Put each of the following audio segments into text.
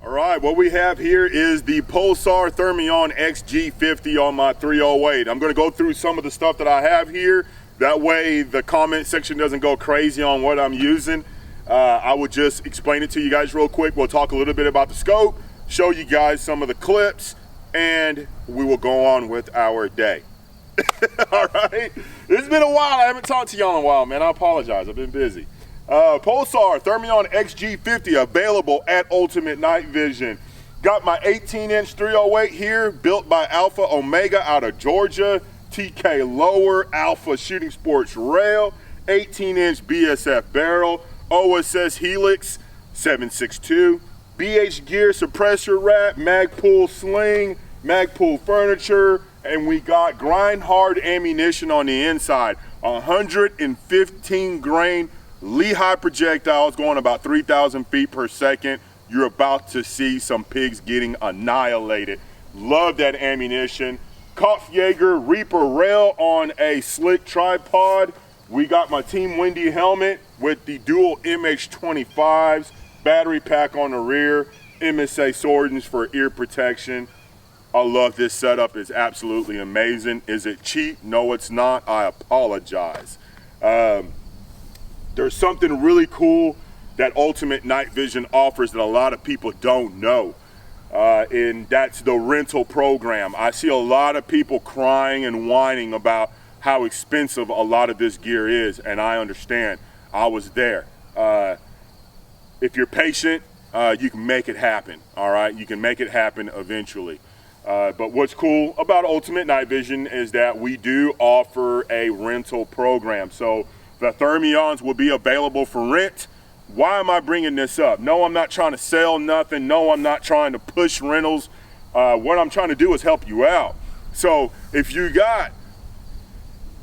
All right, what we have here is the Pulsar Thermion XG50 on my 308. I'm going to go through some of the stuff that I have here. That way the comment section doesn't go crazy on what I'm using. I will just explain it to you guys real quick. We'll talk a little bit about the scope, show you guys some of the clips, and we will go on with our day. All right, it's been a while. I haven't talked to y'all in a while, man. I apologize. I've been busy. Pulsar Thermion XG50 available at Ultimate Night Vision. Got my 18-inch 308 here, built by Alpha Omega out of Georgia. TK lower, Alpha Shooting Sports rail, 18-inch BSF barrel, OSS Helix 762, BH gear suppressor wrap, Magpul sling, Magpul furniture, and we got grind hard ammunition on the inside. 115 grain Lehigh projectiles going about 3,000 feet per second. You're about to see some pigs getting annihilated. Love that ammunition. Kopfjager Reaper rail on a slick tripod. We got my Team Windy helmet with the dual MH25s, battery pack on the rear, MSA swordings for ear protection. I love this setup. It's absolutely amazing. Is it cheap? No, it's not. I apologize. There's something really cool that Ultimate Night Vision offers that a lot of people don't know, and that's the rental program. I see a lot of people crying and whining about how expensive a lot of this gear is, and I understand. I was there. If you're patient, you can make it happen, all right? You can make it happen eventually. But what's cool about Ultimate Night Vision is that we do offer a rental program. So the Thermions will be available for rent. Why am I bringing this up? No, I'm not trying to sell nothing. No, I'm not trying to push rentals. What I'm trying to do is help you out. So if you got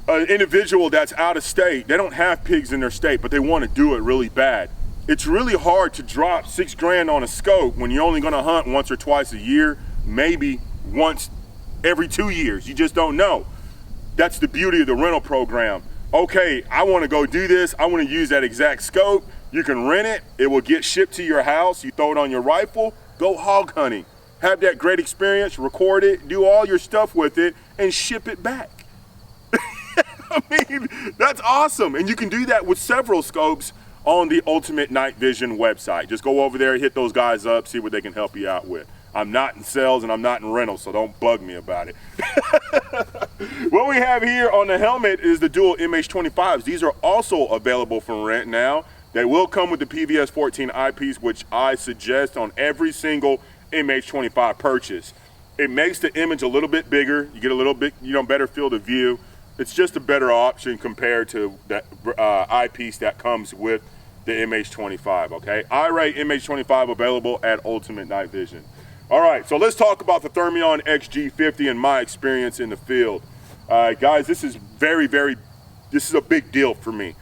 an individual that's out of state, they don't have pigs in their state, but they want to do it really bad. It's really hard to drop $6 grand on a scope when you're only going to hunt once or twice a year, maybe once every 2 years. You just don't know. That's the beauty of the rental program. Okay, I want to go do this. I want to use that exact scope. You can rent it. It will get shipped to your house. You throw it on your rifle, go hog hunting. Have that great experience, record it, do all your stuff with it, and ship it back. I mean, that's awesome. And you can do that with several scopes on the Ultimate Night Vision website. Just go over there, hit those guys up, see what they can help you out with. I'm not in sales and I'm not in rentals, so don't bug me about it. What we have here on the helmet is the dual MH25s. These are also available for rent now. They will come with the PVS 14 eyepiece, which I suggest on every single MH25 purchase. It makes the image a little bit bigger. You get a little bit, better field of view. It's just a better option compared to that eyepiece that comes with the MH25, okay? iRay MH25 available at Ultimate Night Vision. All right, so let's talk about the Thermion XG50 and my experience in the field. Guys, this is this is a big deal for me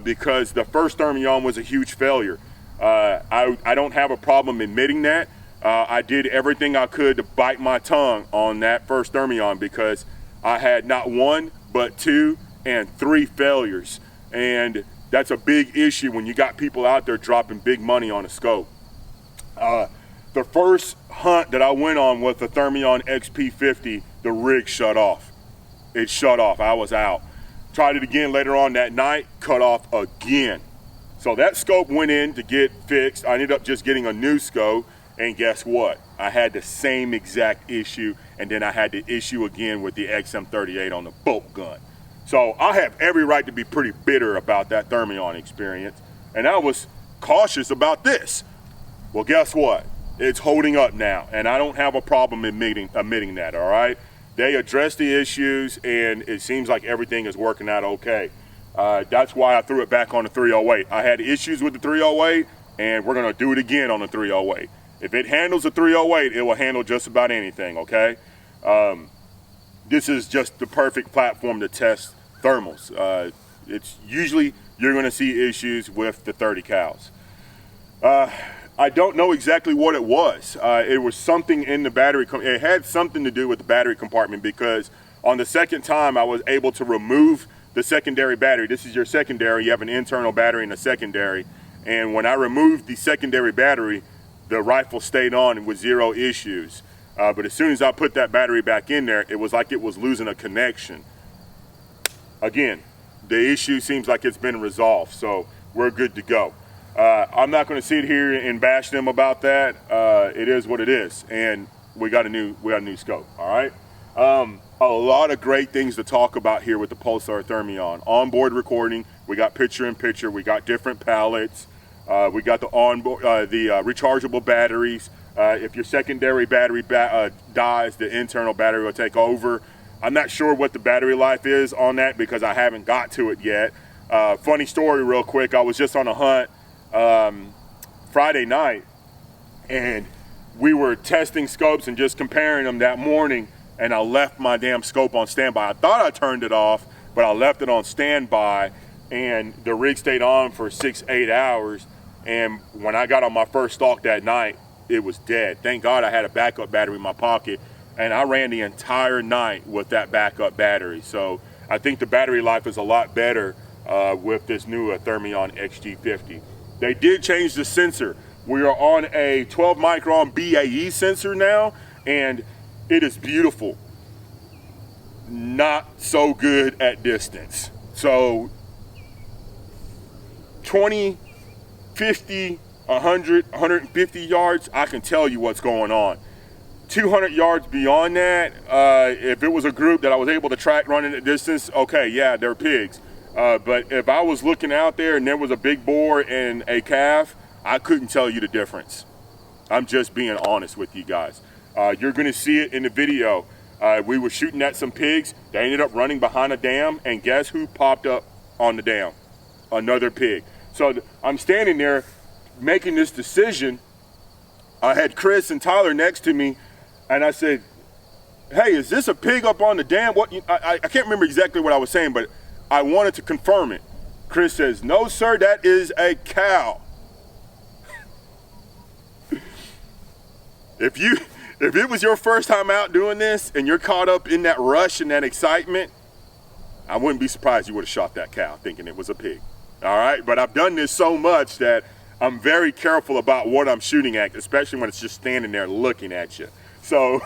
because the first Thermion was a huge failure. I don't have a problem admitting that. I did everything I could to bite my tongue on that first Thermion because I had not one, but 2 and 3 failures. And that's a big issue when you got people out there dropping big money on a scope. The first hunt that I went on with the Thermion XP50, the rig shut off. It shut off. I was out. Tried it again later on that night, cut off again. So that scope went in to get fixed. I ended up just getting a new scope, and guess what? I had the same exact issue, and then I had the issue again with the XM38 on the bolt gun. So I have every right to be pretty bitter about that Thermion experience, and I was cautious about this. Well, guess what? It's holding up now, and I don't have a problem admitting that, all right? They addressed the issues, and it seems like everything is working out okay. That's why I threw it back on the 308. I had issues with the 308, and we're going to do it again on the 308. If it handles the 308, it will handle just about anything, okay? This is just the perfect platform to test thermals. It's usually you're going to see issues with the 30 cals. I don't know exactly what it was. It was something in the battery. It had something to do with the battery compartment because on the second time I was able to remove the secondary battery. This is your secondary. You have an internal battery and a secondary. And when I removed the secondary battery, the rifle stayed on with zero issues. But as soon as I put that battery back in there, it was like it was losing a connection. Again, the issue seems like it's been resolved, so we're good to go. I'm not going to sit here and bash them about that. It is what it is, and we got a new scope. All right. A lot of great things to talk about here with the Pulsar Thermion. Onboard recording. We got picture-in-picture. We got different palettes. We got the rechargeable batteries. If your secondary battery dies, the internal battery will take over. I'm not sure what the battery life is on that because I haven't got to it yet. Funny story real quick, I was just on a hunt Friday night, and we were testing scopes and just comparing them that morning, and I left my damn scope on standby. I thought I turned it off, but I left it on standby, and the rig stayed on for 6-8 hours, and when I got on my first stalk that night, it was dead. Thank God I had a backup battery in my pocket, and I ran the entire night with that backup battery. So I think the battery life is a lot better with this new Thermion XG50. They did change the sensor. We are on a 12 micron BAE sensor now, and it is beautiful. Not so good at distance. So 20, 50, 100, 150 yards, I can tell you what's going on. 200 yards beyond that, if it was a group that I was able to track running at distance, okay, yeah, they're pigs. But if I was looking out there and there was a big boar and a calf, I couldn't tell you the difference. I'm just being honest with you guys. You're gonna see it in the video. We were shooting at some pigs. They ended up running behind a dam, and guess who popped up on the dam? Another pig. So I'm standing there making this decision. I had Chris and Tyler next to me, and I said, hey, is this a pig up on the dam? I can't remember exactly what I was saying, but I wanted to confirm it. Chris says, no, sir, that is a cow. If it was your first time out doing this and you're caught up in that rush and that excitement, I wouldn't be surprised you would have shot that cow thinking it was a pig. All right, but I've done this so much that I'm very careful about what I'm shooting at, especially when it's just standing there looking at you. So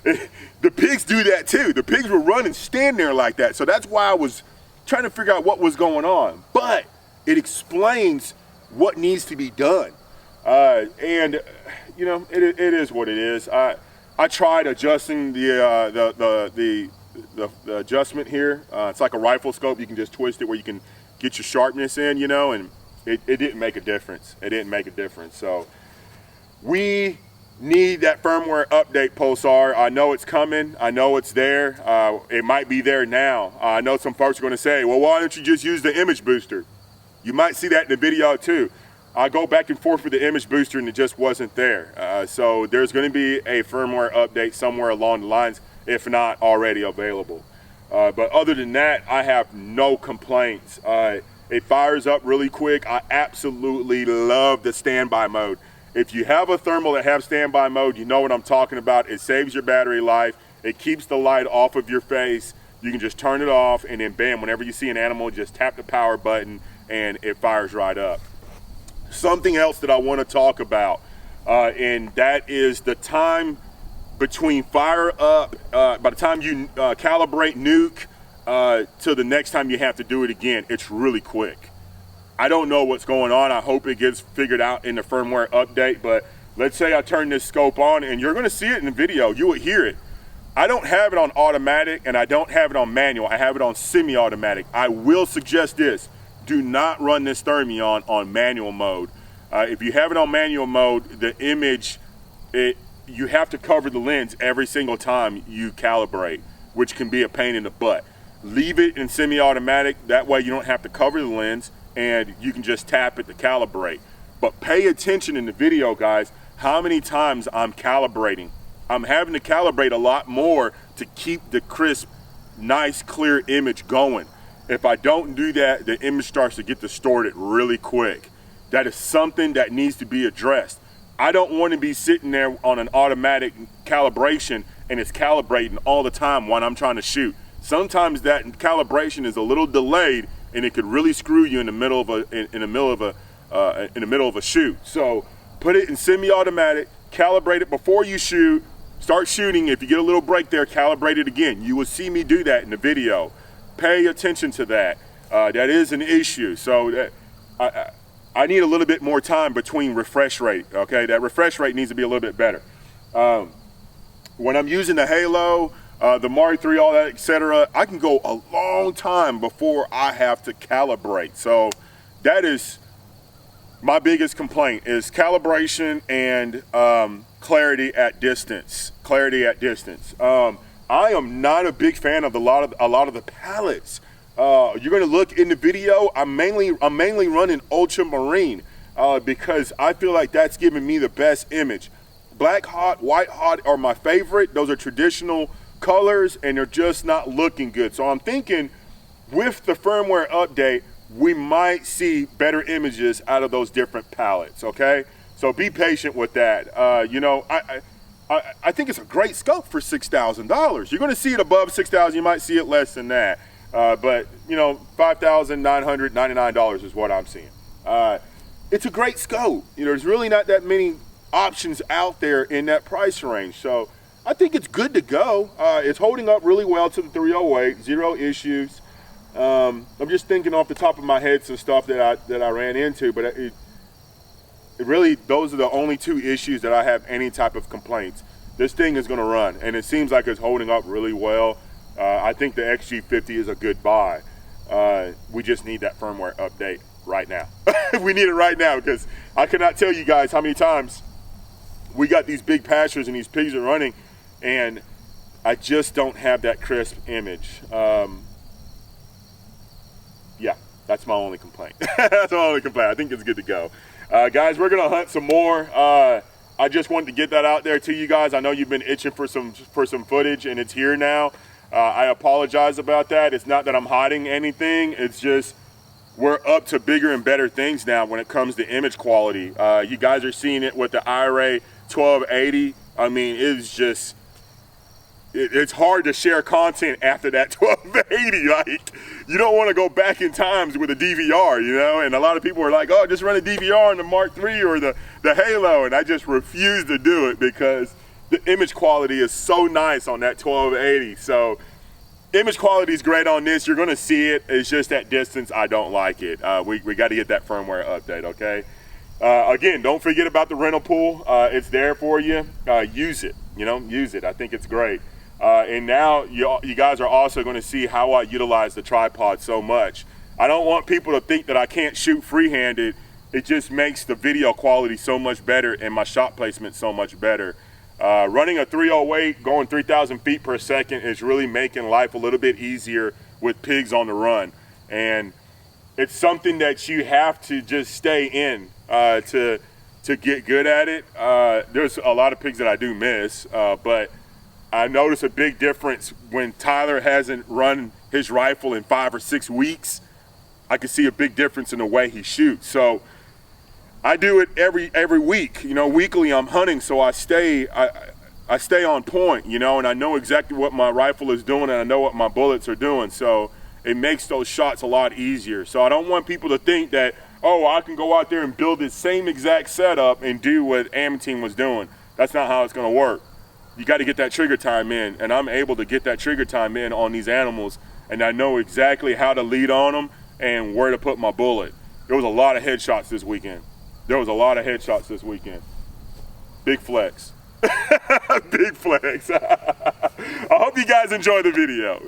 the pigs do that too. The pigs will run and stand there like that. So that's why I was trying to figure out what was going on. But it explains what needs to be done. And you know, it is what it is. I tried adjusting the adjustment here. It's like a rifle scope. You can just twist it where you can get your sharpness in, you know, and it didn't make a difference. It didn't make a difference. So we need that firmware update, Pulsar. I know it's coming. I know it's there. It might be there now. I know some folks are going to say, well, why don't you just use the image booster? You might see that in the video too. I go back and forth with the image booster and it just wasn't there. So there's going to be a firmware update somewhere along the lines, if not already available. But other than that, I have no complaints. It fires up really quick. I absolutely love the standby mode. If you have a thermal that have standby mode, you know what I'm talking about. It saves your battery life. It keeps the light off of your face. You can just turn it off, and then bam, whenever you see an animal, just tap the power button and it fires right up. Something else that I want to talk about, and that is the time between fire up, by the time you calibrate nuke to the next time you have to do it again, it's really quick. I don't know what's going on. I hope it gets figured out in the firmware update, but let's say I turn this scope on, and you're going to see it in the video. You will hear it. I don't have it on automatic, and I don't have it on manual. I have it on semi-automatic. I will suggest this. Do not run this Thermion on manual mode. If you have it on manual mode, the image, you have to cover the lens every single time you calibrate, which can be a pain in the butt. Leave it in semi-automatic. That way you don't have to cover the lens, and you can just tap it to calibrate. But pay attention in the video, guys, how many times I'm calibrating. I'm having to calibrate a lot more to keep the crisp, nice, clear image going. If I don't do that, the image starts to get distorted really quick. That is something that needs to be addressed. I don't want to be sitting there on an automatic calibration and it's calibrating all the time while I'm trying to shoot. Sometimes that calibration is a little delayed and it could really screw you in the middle of a shoot. So put it in semi-automatic, calibrate it before you shoot, start shooting. If you get a little break there, calibrate it again. You will see me do that in the video. Pay attention to that. That is an issue. So I need a little bit more time between refresh rate, okay? That refresh rate needs to be a little bit better. When I'm using the Halo, the Mark III, all that, etc., I can go a long time before I have to calibrate. So that is my biggest complaint, is calibration and clarity at distance. Clarity at distance. I am not a big fan of a lot of the palettes. You're gonna look in the video. I'm mainly running ultramarine because I feel like that's giving me the best image. Black hot, white hot are my favorite. Those are traditional colors, and they're just not looking good. So I'm thinking with the firmware update, we might see better images out of those different palettes. Okay, so be patient with that. You know, I think it's a great scope for $6,000. You're going to see it above $6,000. You might see it less than that. But you know, $5,999 is what I'm seeing. It's a great scope. You know, there's really not that many options out there in that price range. So I think it's good to go. It's holding up really well to the 308, 0 issues. I'm just thinking off the top of my head some stuff that I ran into, but it really, those are the only 2 issues that I have any type of complaints. This thing is going to run, and it seems like it's holding up really well. I think the XG50 is a good buy. We just need that firmware update right now. We need it right now, because I cannot tell you guys how many times we got these big pastures and these pigs are running, and I just don't have that crisp image. Yeah, that's my only complaint. That's my only complaint. I think it's good to go. Guys, we're gonna hunt some more. I just wanted to get that out there to you guys. I know you've been itching for some footage, and it's here now. I apologize about that. It's not that I'm hiding anything. It's just we're up to bigger and better things now when it comes to image quality. You guys are seeing it with the IRA 1280. I mean, it's just, it's hard to share content after that 1280. Like, you don't want to go back in times with a DVR, you know? And a lot of people are like, oh, just run a DVR on the Mark III or the Halo. And I just refuse to do it because the image quality is so nice on that 1280. So image quality is great on this. You're going to see it. It's just at distance, I don't like it. We got to get that firmware update, okay? Again, don't forget about the rental pool. It's there for you. Use it, you know, use it. I think it's great. And now you guys are also going to see how I utilize the tripod so much. I don't want people to think that I can't shoot free-handed. It just makes the video quality so much better and my shot placement so much better. Running a 308, going 3,000 feet per second is really making life a little bit easier with pigs on the run. And it's something that you have to just stay in to get good at it. There's a lot of pigs that I do miss, but I notice a big difference when Tyler hasn't run his rifle in 5 or 6 weeks. I can see a big difference in the way he shoots. So I do it every week. You know, weekly I'm hunting, so I stay on point, you know, and I know exactly what my rifle is doing, and I know what my bullets are doing. So it makes those shots a lot easier. So I don't want people to think that, oh, I can go out there and build the same exact setup and do what a.amantine was doing. That's not how it's going to work. You got to get that trigger time in, and I'm able to get that trigger time in on these animals, and I know exactly how to lead on them and where to put my bullet. There was a lot of headshots this weekend. Big flex. Big flex. I hope you guys enjoy the video.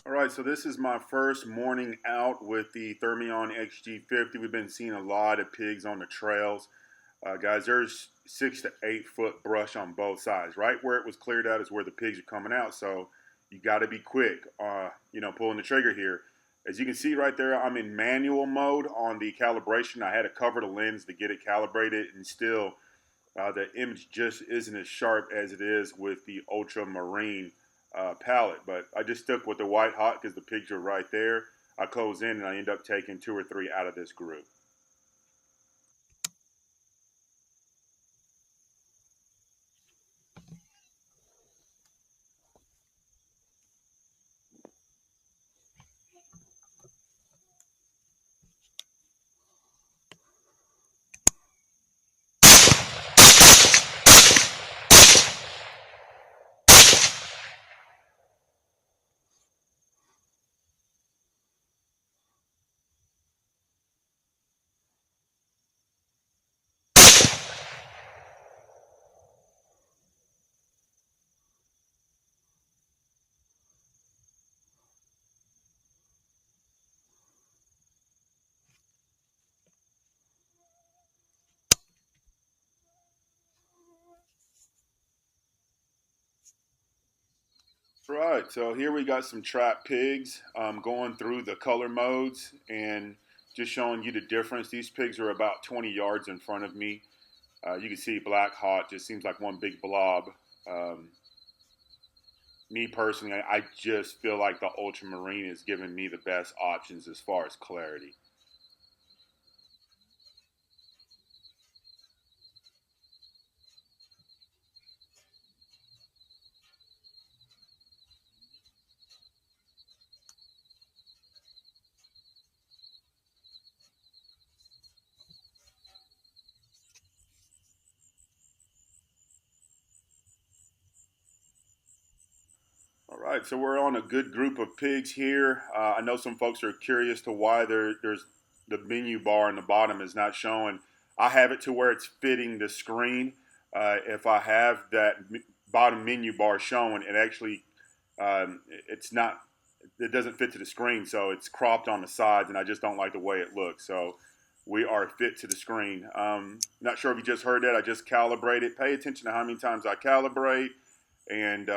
All right, so this is my first morning out with the Thermion XG50. We've been seeing a lot of pigs on the trails. Guys, there's 6 to 8 foot brush on both sides. Right where it was cleared out is where the pigs are coming out, so you got to be quick, you know, pulling the trigger here. As you can see right there, I'm in manual mode on the calibration. I had to cover the lens to get it calibrated, and still the image just isn't as sharp as it is with the ultramarine palette. But I just stuck with the white hot because the pigs are right there. I close in and I end up taking 2 or 3 out of this group. Right, so here we got some trap pigs going through the color modes and just showing you the difference. These pigs are about 20 yards in front of me. You can see black hot, just seems like one big blob. Um, Me personally, I just feel like the ultramarine is giving me the best options as far as clarity. All right, so we're on a good group of pigs here. I know some folks are curious to why there's the menu bar in the bottom is not showing. I have it to where it's fitting the screen. If I have that bottom menu bar showing, it actually it's not, it doesn't fit to the screen, so it's cropped on the sides, and I just don't like the way it looks. So we are fit to the screen. Not sure if you just heard that. I just calibrated. Pay attention to how many times I calibrate, and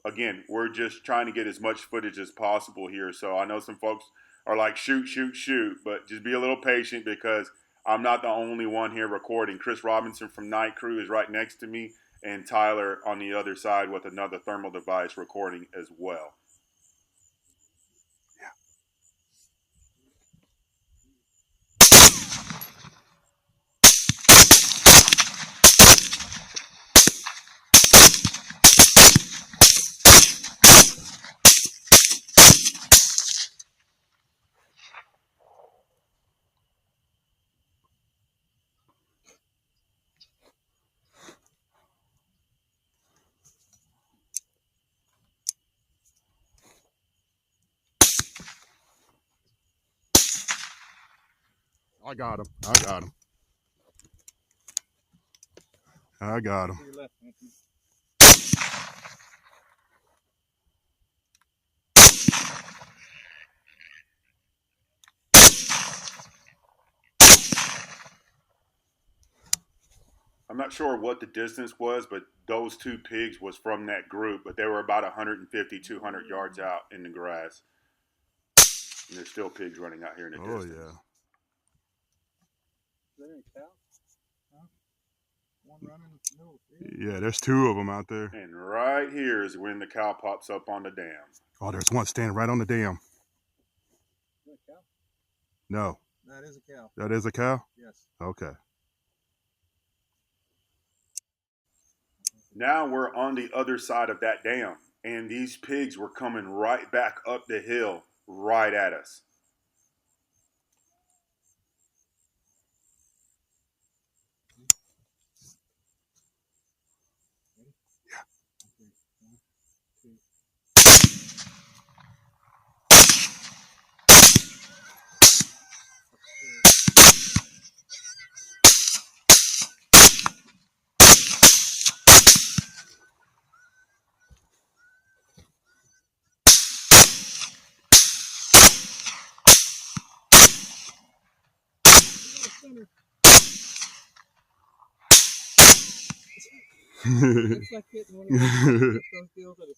again, we're just trying to get as much footage as possible here. So I know some folks are like, shoot, shoot, shoot, but just be a little patient because I'm not the only one here recording. Chris Robinson from Night Crew is right next to me, and Tyler on the other side with another thermal device recording as well. I got him. I got him. I got him. I'm not sure what the distance was, but those two pigs was from that group, but they were about 150, 200 yards out in the grass. And there's still pigs running out here in the distance. Yeah. Is there a cow? Huh? One running in the middle of the field? Yeah, there's two of them out there. And right here is when the cow pops up on the dam. Oh, there's one standing right on the dam. Is that a cow? No. That is a cow. That is a cow? Yes. Okay. Now we're on the other side of that dam, and these pigs were coming right back up the hill right at us. It's like hitting one of those deals at a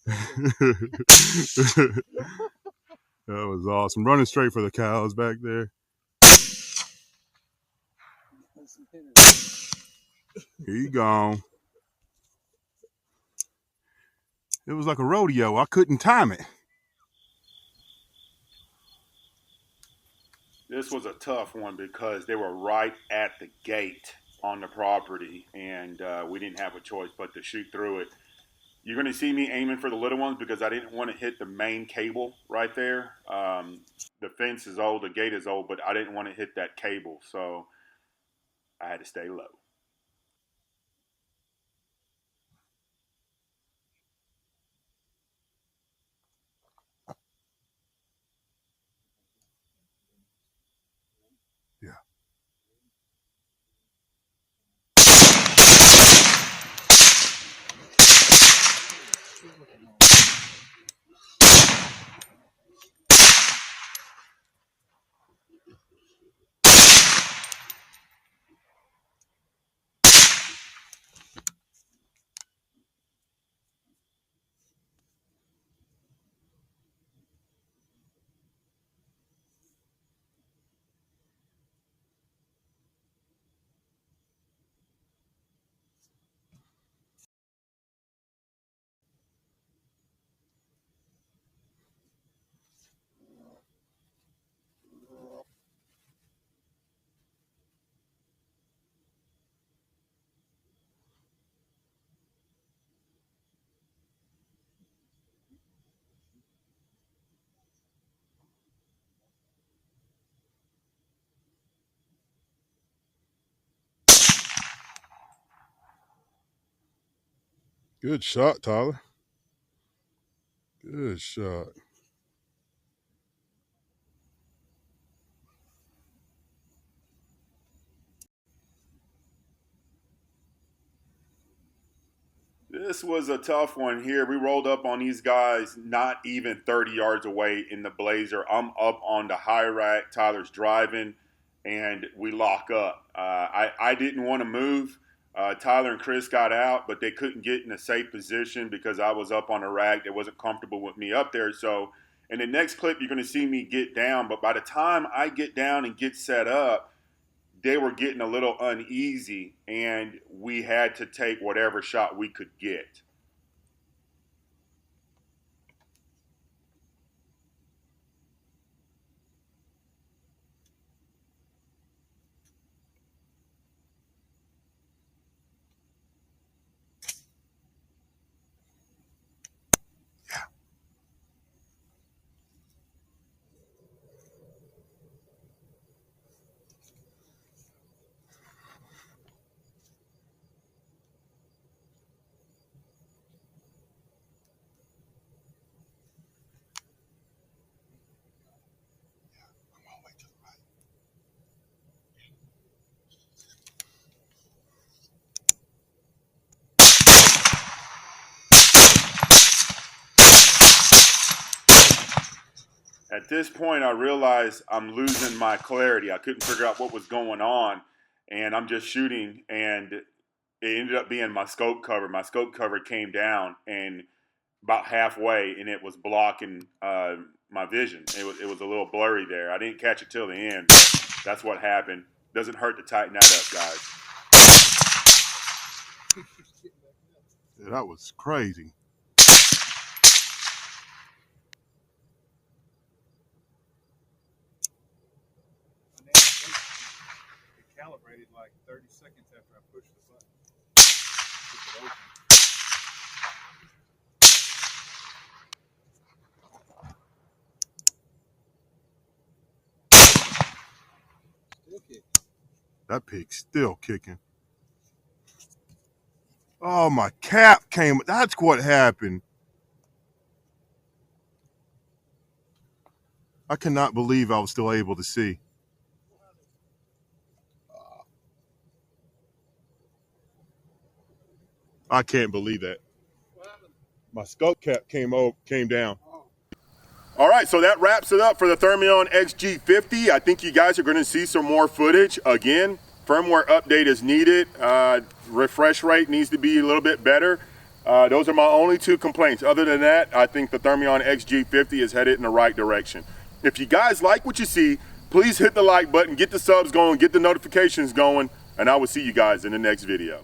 center. That was awesome. Running straight for the cows back there. He gone. It was like a rodeo. I couldn't time it. This was a tough one because they were right at the gate on the property, and we didn't have a choice but to shoot through it. You're going to see me aiming for the little ones because I didn't want to hit the main cable right there. The fence is old, the gate is old, but I didn't want to hit that cable, so I had to stay low. Yeah. Good shot, Tyler. Good shot. This was a tough one here. We rolled up on these guys not even 30 yards away in the Blazer. I'm up on the high rack. Tyler's driving, and we lock up. I didn't want to move. Tyler and Chris got out, but they couldn't get in a safe position because I was up on a rack that wasn't comfortable with me up there. So in the next clip, you're going to see me get down. But by the time I get down and get set up, they were getting a little uneasy, and we had to take whatever shot we could get. At this point, I realized I'm losing my clarity. I couldn't figure out what was going on, and I'm just shooting, and it ended up being my scope cover. My scope cover came down and about halfway, and it was blocking my vision. It was a little blurry there. I didn't catch it till the end, but that's what happened. Doesn't hurt to tighten that up, guys. Yeah, that was crazy. It calibrated like 30 seconds after I pushed the button. Keep it open. Still kicking. That pig's still kicking. Oh, my cap came. That's what happened. I cannot believe I was still able to see. I can't believe that. My scope cap came down. All right, so that wraps it up for the Thermion XG50. I think you guys are going to see some more footage. Again, firmware update is needed. Refresh rate needs to be a little bit better. Those are my only two complaints. Other than that, I think the Thermion XG50 is headed in the right direction. If you guys like what you see, please hit the like button, get the subs going, get the notifications going, and I will see you guys in the next video.